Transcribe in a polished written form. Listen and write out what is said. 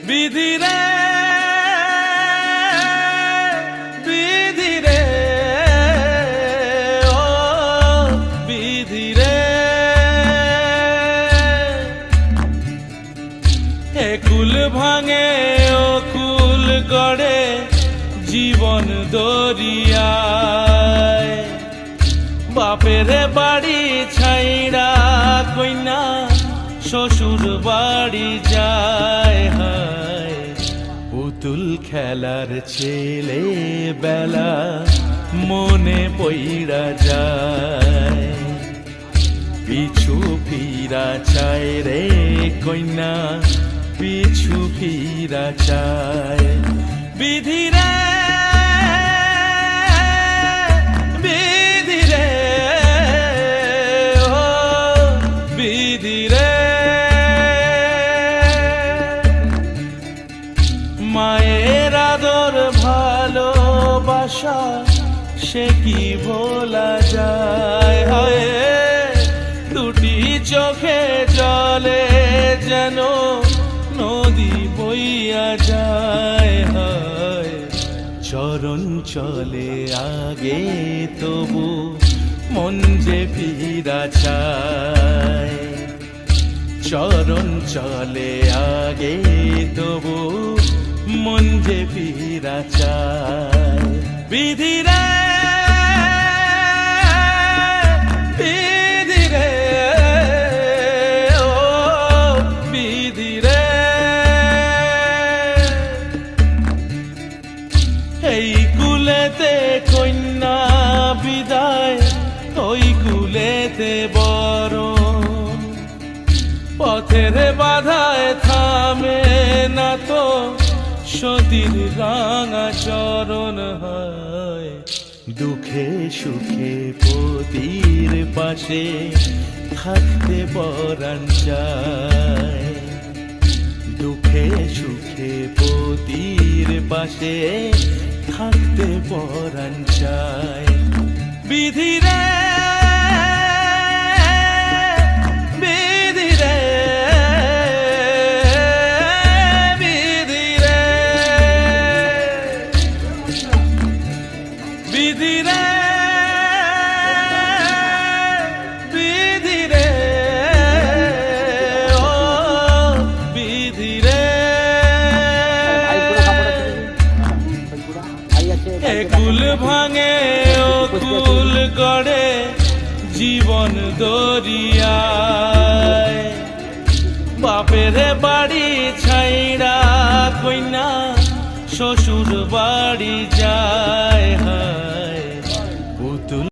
বিধিরে বিধিরে ও বিধিরে একুল ভাঙে ও কুল গড়ে জীবন দরিয়ায় বাপের বাড়ি ছাইড়া কইনা শ্বশুর বাড়ি যায় হায় পুতুল খেলার ছেলে বেলা মনে পইড়া যায় পিছু ফিরা চায় রে কইনা পিছু ফিরা চায় বিধিরে বিধিরে ও বিধিরে মায়ের আদর ভালোবাসা সে কি ভোলা যায় হয় দুটি চোখে জলে যেন নদী বইয়া যায় হয় চরণ চলে আগে তবু মন যে ফিরা চায় চরণ চলে আগে তবু মন যে ফিরা চায় বিধিরে বিধিরে ও বিধিরে এই কুলেতে কন্যা বিদায় ওই কুলেতে বরণ পথের বাধায় থামে না তো সতীর রাঙা চরণ হয় দুঃখে সুখে পতির পাশে থাকতে পরাণ চায় দুঃখে সুখে পতির পাশে থাকতে পরাণ চায় বিধিরে বিধিরে বিধিরে বিধিরে বিধিরে ও বিধিরে একুল ভাঙে ও কুল গড়ে জীবন দরিয়ায় বাপের বাড়ি ছাইড়া কইনা শ্বশুর বাড়ি যায়